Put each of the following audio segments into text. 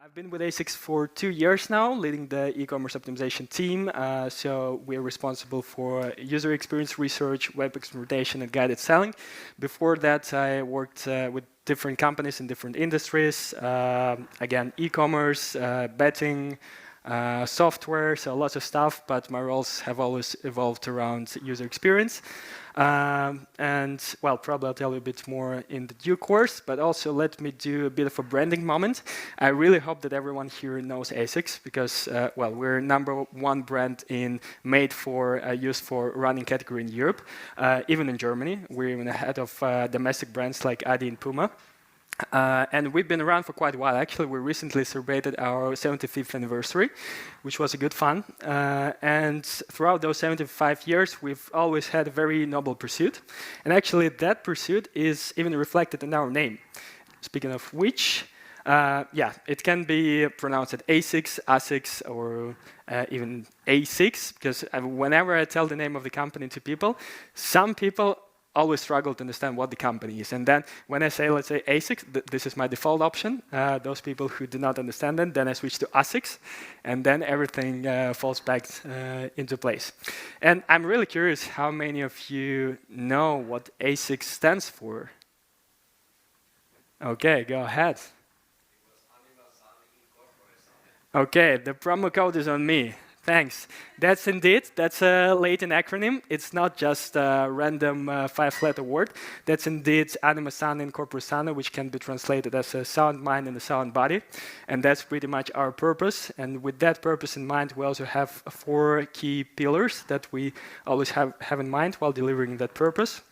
I've been with ASICS for 2 years now, leading the e-commerce optimization team. So we're responsible for user experience research, web experimentation, and guided selling. Before that, I worked with different companies in different industries. Again, e-commerce, betting, software, so lots of stuff, but my roles have always evolved around user experience. And well, probably I'll tell you a bit more in the due course, but also let me do a bit of a branding moment. I really hope that everyone here knows ASICS because, well, we're #1 brand in made for used for running category in Europe, even in Germany. We're even ahead of domestic brands like Adi and Puma. And we've been around for quite a while. Actually, we recently celebrated our 75th anniversary, which was a good fun. And throughout those 75 years, we've always had a very noble pursuit. And actually, that pursuit is even reflected in our name. Speaking of which, yeah, it can be pronounced ASICS, ASICS, or even A6, because whenever I tell the name of the company to people, some people always struggle to understand what the company is. And then when I say, let's say ASICS, this is my default option. Those people who do not understand it, then I switch to ASICS, and then everything falls back into place. And I'm really curious how many of you know what ASICS stands for? Okay, go ahead. Okay, the promo code is on me. Thanks. That's a Latin acronym. It's not just a random 5-letter word. That's indeed anima sana in corpore sano, which can be translated as a sound mind and a sound body. And that's pretty much our purpose. And with that purpose in mind, we also have 4 key pillars that we always have in mind while delivering that purpose,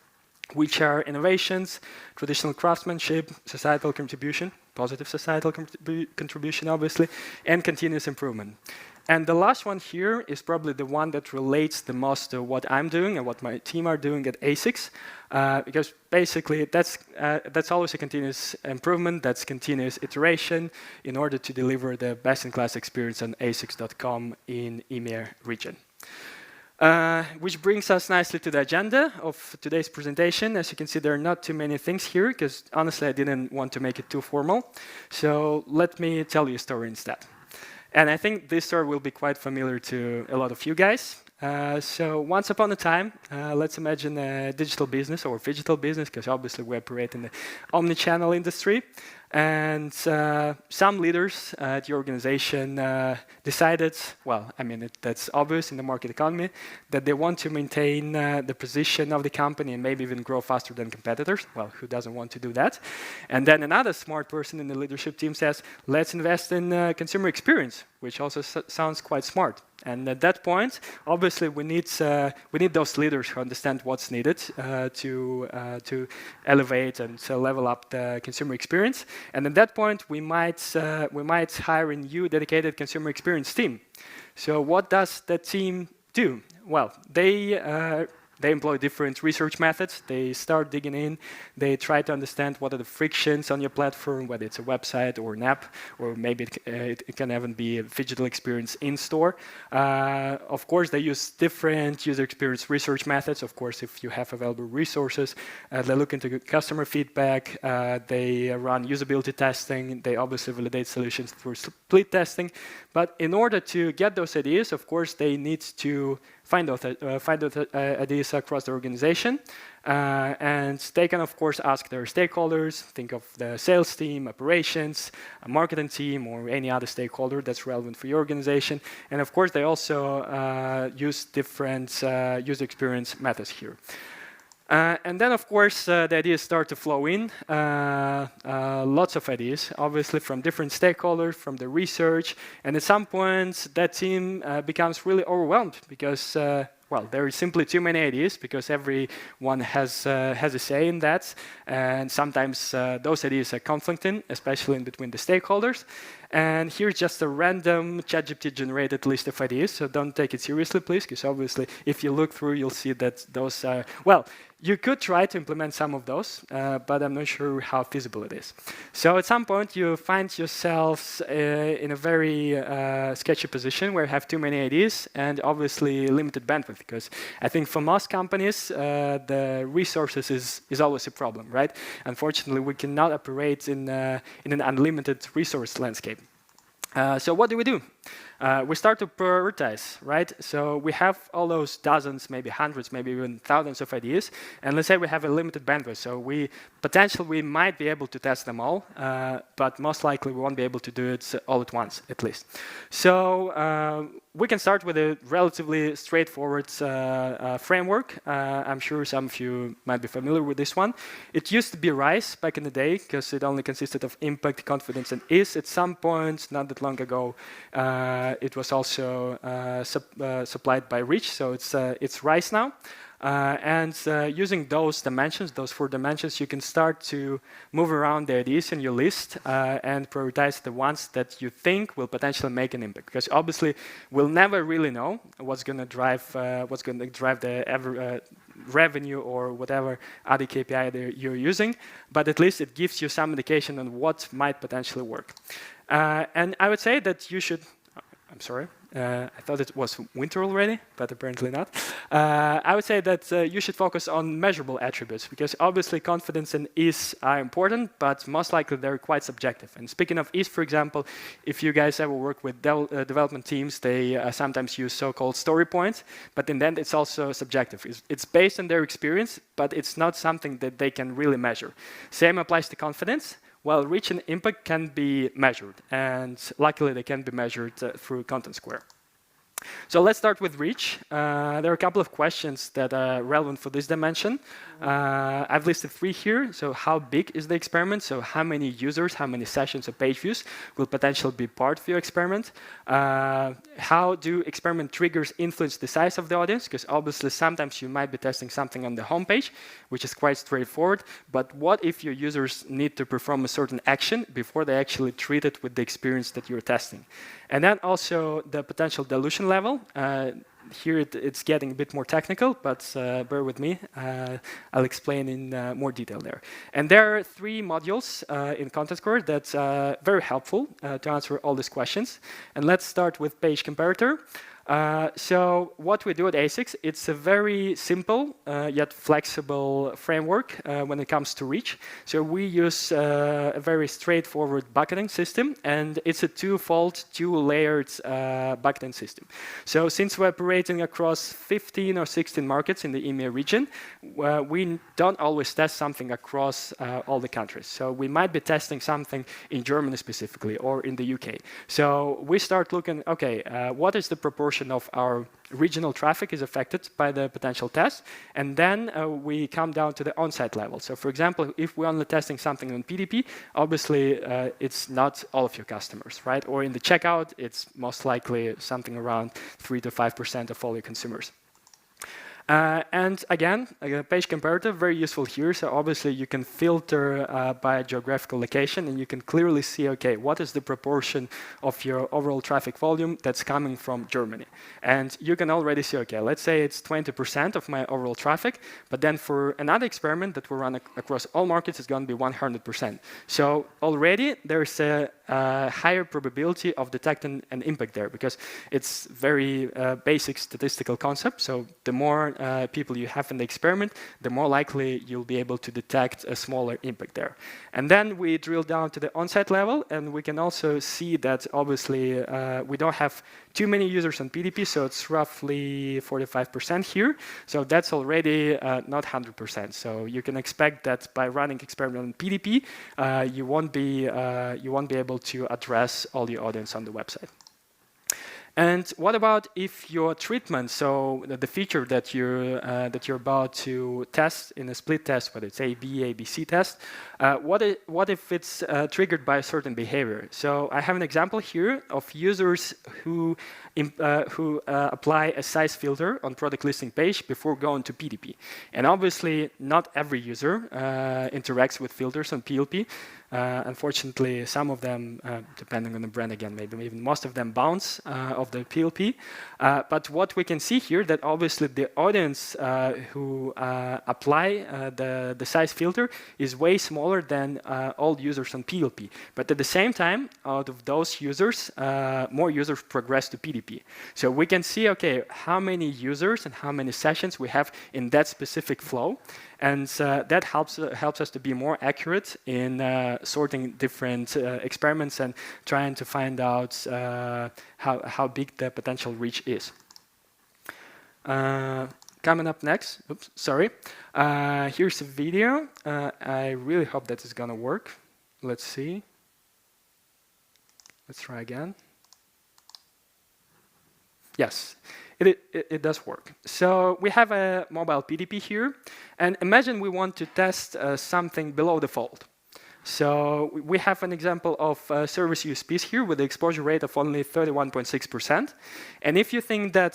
which are innovations, traditional craftsmanship, societal contribution, positive societal contribution, obviously, and continuous improvement. And the last one here is probably the one that relates the most to what I'm doing and what my team are doing at ASICS, because basically that's always a continuous improvement, that's continuous iteration in order to deliver the best-in-class experience on asics.com in EMEA region. Which brings us nicely to the agenda of today's presentation. As you can see, there are not too many things here, because honestly, I didn't want to make it too formal. So let me tell you a story instead. And I think this story will be quite familiar to a lot of you guys. So once upon a time, let's imagine a digital business or phygital business, because obviously we operate in the omni-channel industry. And some leaders at the organization decided, well, I mean, that's obvious in the market economy, that they want to maintain the position of the company and maybe even grow faster than competitors. Well, who doesn't want to do that? And then another smart person in the leadership team says, let's invest in consumer experience, which also sounds quite smart. And at that point, obviously, we need those leaders who understand what's needed to elevate and to level up the consumer experience. And at that point, we might hire a new dedicated consumer experience team. So what does that team do? Well, they employ different research methods. They start digging in. They try to understand what are the frictions on your platform, whether it's a website or an app, or maybe it can even be a digital experience in store. Of course, they use different user experience research methods. Of course, if you have available resources, they look into customer feedback. They run usability testing. They obviously validate solutions through split testing. But in order to get those ideas, of course, they need to find those ideas across the organization. And they can, of course, ask their stakeholders, think of the sales team, operations, a marketing team, or any other stakeholder that's relevant for your organization. And of course, they also use different user experience methods here. And then, of course, the ideas start to flow in. Lots of ideas, obviously, from different stakeholders, from the research. And at some point, that team becomes really overwhelmed because, well, there are simply too many ideas because everyone has a say in that. And sometimes those ideas are conflicting, especially in between the stakeholders. And here's just a random ChatGPT-generated list of ideas. So don't take it seriously, please, because obviously, if you look through, you'll see that those are, well, you could try to implement some of those, but I'm not sure how feasible it is. So at some point, you find yourselves in a very sketchy position where you have too many ideas and obviously limited bandwidth, because I think for most companies, the resources is always a problem, right? Unfortunately, we cannot operate in an unlimited resource landscape. So what do? We start to prioritize, right? So we have all those dozens, maybe hundreds, maybe even thousands of ideas. And let's say we have a limited bandwidth. So we might be able to test them all, but most likely we won't be able to do it all at once, at least. So we can start with a relatively straightforward framework. I'm sure some of you might be familiar with this one. It used to be RISE back in the day, because it only consisted of impact, confidence, and is. At some point, not that long ago, it was also supplied by Reach, so it's RISE now. Using those dimensions, those 4 dimensions, you can start to move around the ideas in your list and prioritize the ones that you think will potentially make an impact. Because obviously, we'll never really know what's going to drive the revenue or whatever other KPI that you're using, but at least it gives you some indication on what might potentially work. And I would say that you should. I'm sorry. I thought it was winter already, but apparently not. I would say that you should focus on measurable attributes, because obviously confidence and is are important, but most likely they're quite subjective. And speaking of is, for example, if you guys ever work with development teams, they sometimes use so-called story points, but in the end it's also subjective. It's based on their experience, but it's not something that they can really measure. Same applies to confidence. Well, reach and impact can be measured, and luckily they can be measured through Contentsquare. So let's start with reach. There are a couple of questions that are relevant for this dimension. I've listed 3 here. So how big is the experiment? So how many users, how many sessions or page views will potentially be part of your experiment? How do experiment triggers influence the size of the audience? Because obviously sometimes you might be testing something on the homepage, which is quite straightforward. But what if your users need to perform a certain action before they actually treat it with the experience that you're testing? And then also the potential dilution level. Here it's getting a bit more technical, but bear with me. I'll explain in more detail there. And there are 3 modules in Contentsquare that's very helpful to answer all these questions. And let's start with page comparator. So what we do at ASICS, it's a very simple yet flexible framework when it comes to reach. So we use a very straightforward bucketing system, and it's a 2-fold, 2-layered bucketing system. So since we're operating across 15 or 16 markets in the EMEA region, we don't always test something across all the countries. So we might be testing something in Germany specifically or in the UK. So we start looking, okay, what is the proportion of our regional traffic is affected by the potential test, and then we come down to the on-site level. So for example, if we're only testing something on PDP, obviously it's not all of your customers, right? Or in the checkout, it's most likely something around 3 to 5% of all your consumers. And again, a page comparator, very useful here. So obviously you can filter by geographical location, and you can clearly see, okay, what is the proportion of your overall traffic volume that's coming from Germany? And you can already see, okay, let's say it's 20% of my overall traffic, but then for another experiment that will run across all markets, it's going to be 100%. So already there's a higher probability of detecting an impact there, because it's very basic statistical concept. So the more people you have in the experiment, the more likely you'll be able to detect a smaller impact there. And then we drill down to the on-site level, and we can also see that obviously we don't have too many users on PDP, so it's roughly 45% here. So that's already not 100%. So you can expect that by running experiment on PDP, you won't be able to address all the audience on the website. And what about if your treatment, so the feature that you're about to test in a split test, whether it's A/B, A/B/C test, what if it's triggered by a certain behavior? So I have an example here of users who apply a size filter on product listing page before going to PDP. And obviously, not every user interacts with filters on PLP. Unfortunately, some of them, depending on the brand again, maybe even most of them bounce of the PLP. But what we can see here that obviously the audience who apply the size filter is way smaller than all users on PLP. But at the same time, out of those users, more users progress to PDP. So we can see, okay, how many users and how many sessions we have in that specific flow. And that helps us to be more accurate in sorting different experiments and trying to find out how big the potential reach is. Coming up next, oops, sorry. Here's a video. I really hope that is gonna work. Let's see. Let's try again. Yes, it does work. So we have a mobile PDP here, and imagine we want to test something below the fold. So we have an example of service USPs here with the exposure rate of only 31.6%. And if you think that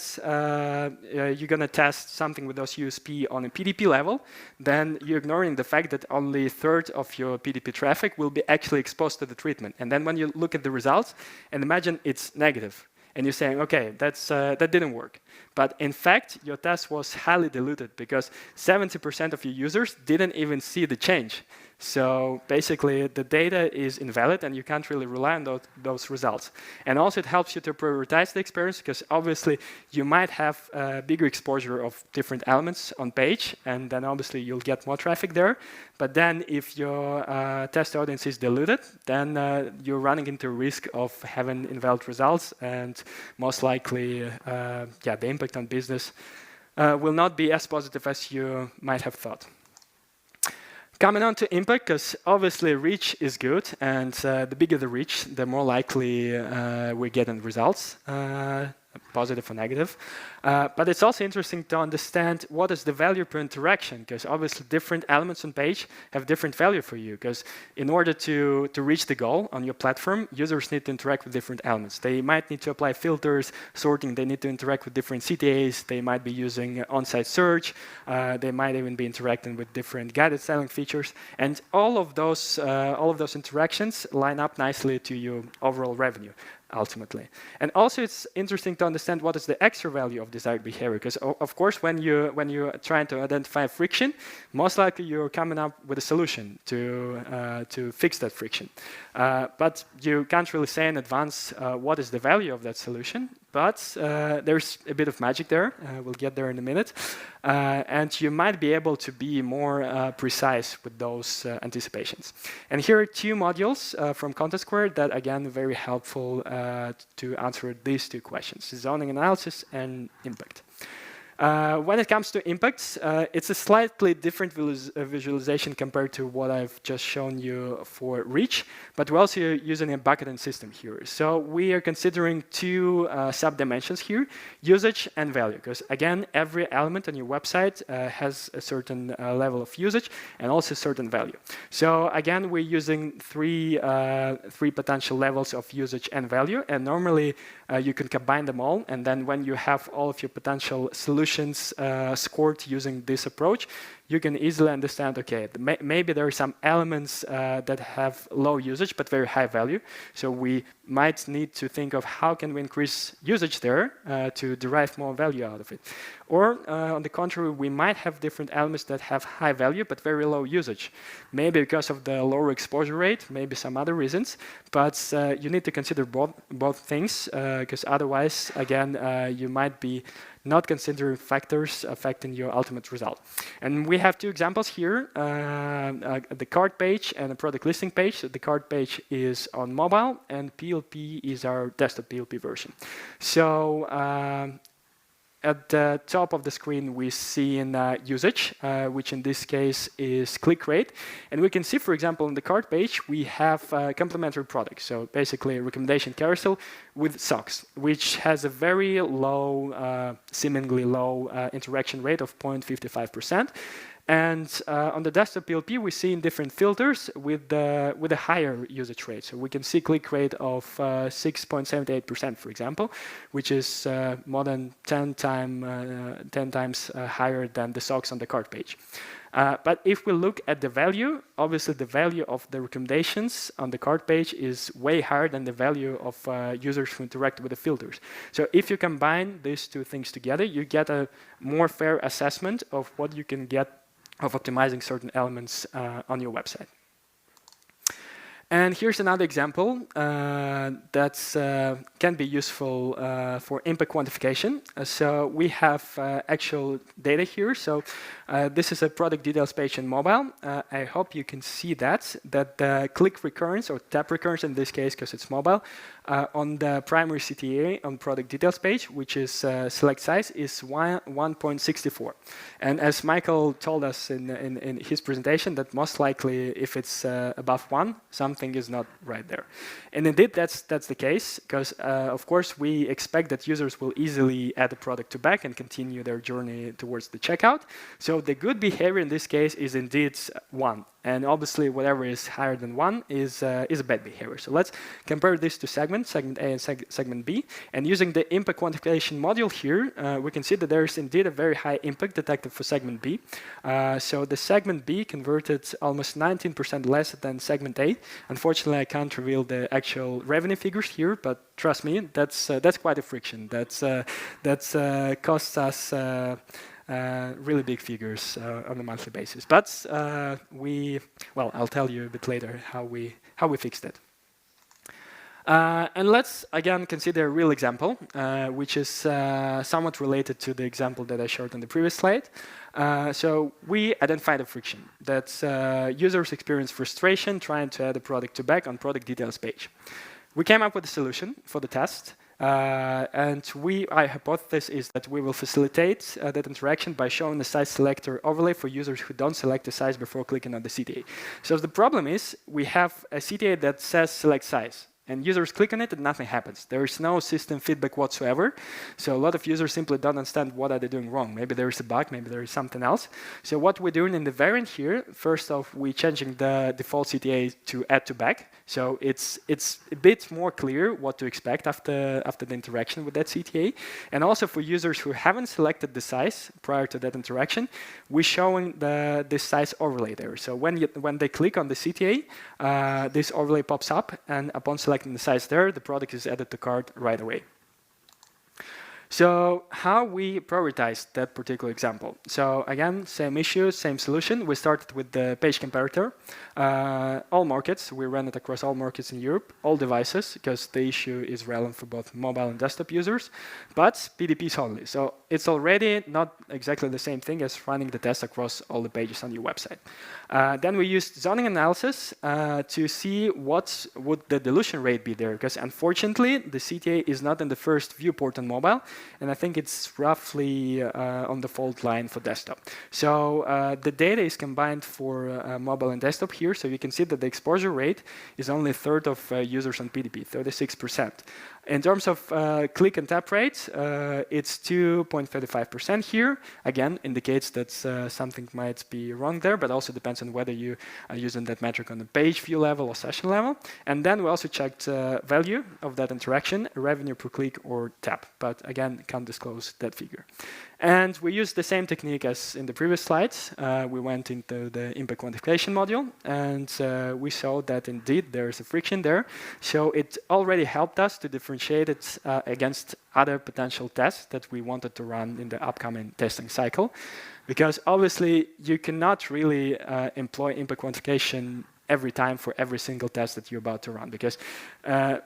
you're going to test something with those USP on a PDP level, then you're ignoring the fact that only a third of your PDP traffic will be actually exposed to the treatment. And then when you look at the results, and imagine it's negative, and you're saying, okay, that didn't work. But in fact, your test was highly diluted because 70% of your users didn't even see the change. So basically, the data is invalid, and you can't really rely on those results. And also, it helps you to prioritize the experience, because obviously, you might have a bigger exposure of different elements on page, and then obviously, you'll get more traffic there. But then if your test audience is diluted, then you're running into risk of having invalid results, and most likely, the impact on business will not be as positive as you might have thought. Coming on to impact, because obviously reach is good, and the bigger the reach, the more likely we get in results, positive or negative. But it's also interesting to understand what is the value per interaction, because obviously different elements on page have different value for you, because in order to reach the goal on your platform, users need to interact with different elements. They might need to apply filters, sorting, they need to interact with different CTAs, they might be using on-site search, they might even be interacting with different guided styling features, and all of those interactions line up nicely to your overall revenue, ultimately. And also, it's interesting to understand what is the extra value of desired behavior, because of course, when you're trying to identify friction, most likely you're coming up with a solution to fix that friction. But you can't really say in advance what is the value of that solution. But there's a bit of magic there. We'll get there in a minute. And you might be able to be more precise with those anticipations. And here are two modules from Contentsquare that, again, are very helpful to answer these two questions: zoning analysis and impact. When it comes to impacts, it's a slightly different visualization compared to what I've just shown you for reach, but we're also using a bucketing system here. So we are considering two sub-dimensions here, usage and value, because again, every element on your website has a certain level of usage and also a certain value. So again, we're using three potential levels of usage and value, and normally you can combine them all, and then when you have all of your potential solutions scored using this approach, you can easily understand, okay, maybe there are some elements that have low usage but very high value. So we might need to think of how can we increase usage there to derive more value out of it. Or on the contrary, we might have different elements that have high value but very low usage. Maybe because of the lower exposure rate, maybe some other reasons. But you need to consider both things, because otherwise, again, you might be not considering factors affecting your ultimate result. And we have two examples here, the cart page and the product listing page. So the cart page is on mobile, and PLP is our desktop PLP version. So at the top of the screen, we see in usage, which in this case is click rate. And we can see, for example, in the cart page, we have complementary products. So basically a recommendation carousel with socks, which has a very low, seemingly low interaction rate of 0.55%. And on the desktop PLP, we see in different filters with a higher usage rate. So we can see click rate of 6.78%, for example, which is more than 10 times higher than the socks on the cart page. But if we look at the value, obviously the value of the recommendations on the cart page is way higher than the value of users who interact with the filters. So if you combine these two things together, you get a more fair assessment of what you can get of optimizing certain elements on your website. And here's another example that can be useful for impact quantification. So we have actual data here. So This is a product details page in mobile. I hope you can see that the click recurrence or tap recurrence in this case, because it's mobile, on the primary CTA on product details page, which is select size, is 1.64. And as Michael told us in his presentation, that most likely if it's above 1, something is not right there. And indeed, that's the case, because of course we expect that users will easily add a product to back and continue their journey towards the checkout. So the good behavior in this case is indeed 1. And obviously, whatever is higher than 1 is a bad behavior. So let's compare this to segment A and segment B. And using the impact quantification module here, we can see that there is indeed a very high impact detected for segment B. So the segment B converted almost 19% less than segment A. Unfortunately, I can't reveal the actual revenue figures here, but trust me, that's quite a friction. That's costs us really big figures on a monthly basis. But I'll tell you a bit later how we fixed it. And let's again consider a real example, which is somewhat related to the example that I showed on the previous slide. So we identified a friction that users experience frustration trying to add a product to back on product details page. We came up with a solution for the test. And our hypothesis is that we will facilitate that interaction by showing the size selector overlay for users who don't select the size before clicking on the CTA. So the problem is we have a CTA that says select size. And users click on it and nothing happens. There is no system feedback whatsoever. So a lot of users simply don't understand what are they doing wrong. Maybe there is a bug, maybe there is something else. So what we're doing in the variant here, first off, we're changing the default CTA to add to back. So it's a bit more clear what to expect after the interaction with that CTA. And also for users who haven't selected the size prior to that interaction, we're showing this size overlay there. So when they click on the CTA, this overlay pops up, and upon selecting the size there, the product is added to cart right away. So how we prioritized that particular example. So again, same issue, same solution. We started with the page comparator. All markets, we ran it across all markets in Europe, all devices, because the issue is relevant for both mobile and desktop users, but PDPs only. So it's already not exactly the same thing as running the test across all the pages on your website. Then we used zoning analysis to see what would the dilution rate be there, because unfortunately, the CTA is not in the first viewport on mobile, and I think it's roughly on the fault line for desktop. So the data is combined for mobile and desktop here, so you can see that the exposure rate is only a third of users on PDP, 36%. In terms of click and tap rate, it's 2.35% here. Again, indicates that something might be wrong there, but also depends on whether you are using that metric on the page view level or session level. And then we also checked value of that interaction, revenue per click or tap. But again, can't disclose that figure. And we used the same technique as in the previous slides. We went into the impact quantification module, and we saw that indeed there is a friction there. So it already helped us to differentiate it against other potential tests that we wanted to run in the upcoming testing cycle. Because obviously, you cannot really employ impact quantification every time for every single test that you're about to run, because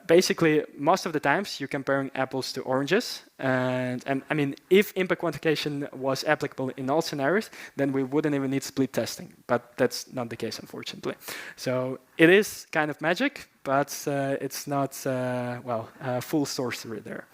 basically most of the times you're comparing apples to oranges, and I mean, if impact quantification was applicable in all scenarios, then we wouldn't even need split testing, but that's not the case, unfortunately. So it is kind of magic, but it's not full sorcery there.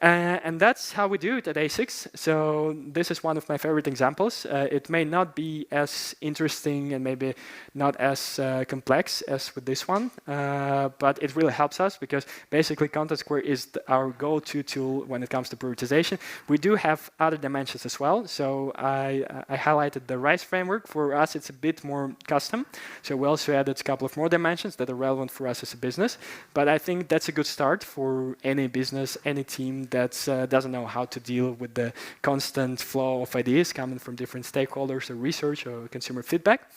And that's how we do it at ASICS. So this is one of my favorite examples. It may not be as interesting and maybe not as complex as with this one, but it really helps us because basically Contentsquare is our go-to tool when it comes to prioritization. We do have other dimensions as well. So I highlighted the RISE framework. For us, it's a bit more custom. So we also added a couple of more dimensions that are relevant for us as a business. But I think that's a good start for any business, any team that doesn't know how to deal with the constant flow of ideas coming from different stakeholders or research or consumer feedback.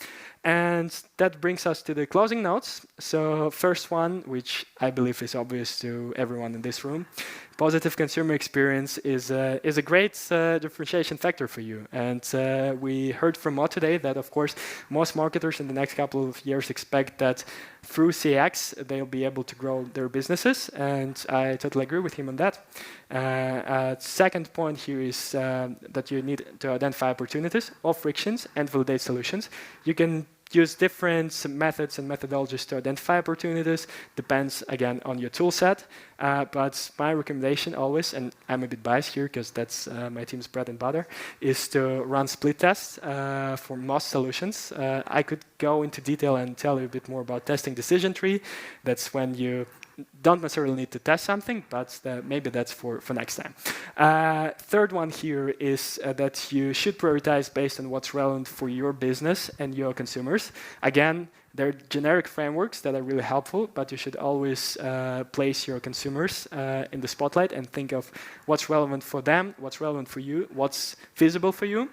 And that brings us to the closing notes. So first one, which I believe is obvious to everyone in this room, positive consumer experience is a great differentiation factor for you. And we heard from Mo today that, of course, most marketers in the next couple of years expect that through CX, they'll be able to grow their businesses. And I totally agree with him on that. Second point here is that you need to identify opportunities or frictions and validate solutions. You can use different methods and methodologies to identify opportunities. Depends, again, on your tool set. But my recommendation always, and I'm a bit biased here because that's my team's bread and butter, is to run split tests for most solutions. I could go into detail and tell you a bit more about testing decision tree. That's when you don't necessarily need to test something, but maybe that's for next time. Third one here is that you should prioritize based on what's relevant for your business and your consumers. Again, there are generic frameworks that are really helpful, but you should always place your consumers in the spotlight and think of what's relevant for them, what's relevant for you, what's feasible for you.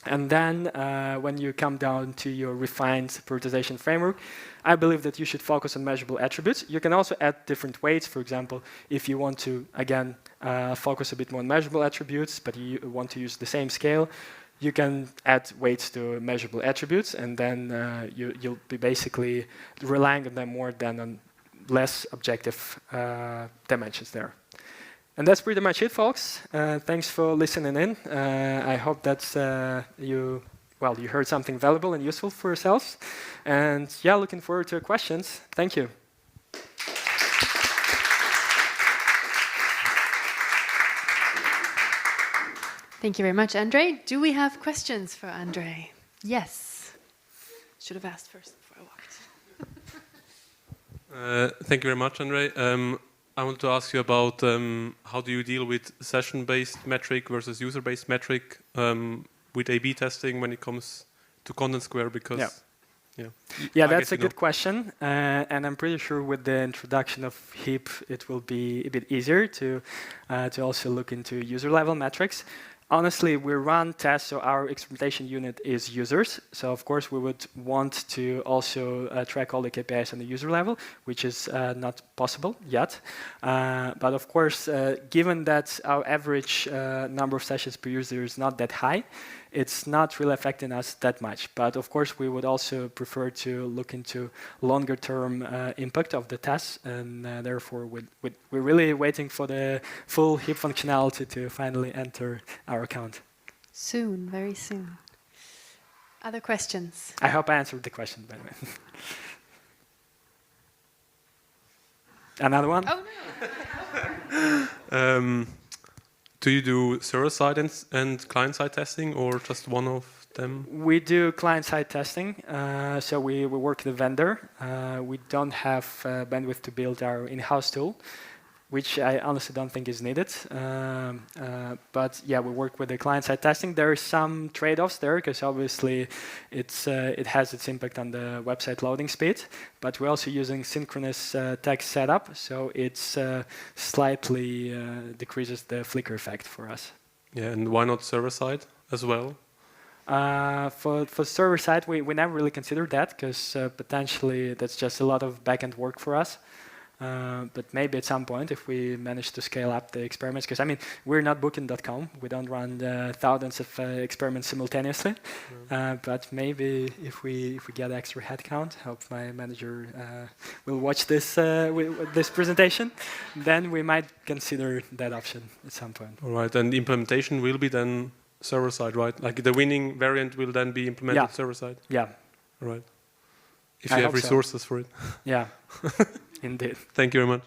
And then when you come down to your refined prioritization framework, I believe that you should focus on measurable attributes. You can also add different weights. For example, if you want to, again, focus a bit more on measurable attributes, but you want to use the same scale, you can add weights to measurable attributes, and then you'll be basically relying on them more than on less objective dimensions there. And that's pretty much it, folks. Thanks for listening in. I hope that you heard something valuable and useful for yourselves. And yeah, looking forward to your questions. Thank you. Thank you very much, Andre. Do we have questions for Andre? Yes. Should have asked first before I walked. Thank you very much, Andre. I want to ask you about how do you deal with session-based metric versus user-based metric with A/B testing when it comes to Contentsquare? Because that's a good question, and I'm pretty sure with the introduction of HEAP, it will be a bit easier to also look into user-level metrics. Honestly, we run tests, so our experimentation unit is users. So of course, we would want to also track all the KPIs on the user level, which is not possible yet. But of course, given that our average number of sessions per user is not that high, it's not really affecting us that much. But of course, we would also prefer to look into longer-term impact of the tests, and therefore, we're really waiting for the full HEAP functionality to finally enter our account. Soon, very soon. Other questions? I hope I answered the question, by the way. Another one? Oh, no. Do you do server-side and client-side testing, or just one of them? We do client-side testing. So we work with a vendor. We don't have bandwidth to build our in-house tool, which I honestly don't think is needed. But yeah, we work with the client-side testing. There are some trade-offs there, because obviously it has its impact on the website loading speed. But we're also using synchronous text setup, so it's slightly decreases the flicker effect for us. Yeah, and why not server-side as well? For server-side, we never really considered that, because potentially that's just a lot of back-end work for us. But maybe at some point, if we manage to scale up the experiments, because I mean, we're not booking.com. We don't run thousands of experiments simultaneously. But maybe if we get extra headcount, hope my manager will watch this this presentation, then we might consider that option at some point. All right, and the implementation will be then server-side, right? Like the winning variant will then be implemented server-side? Yeah. All right. If you have resources for it. Yeah. Indeed. Thank you very much.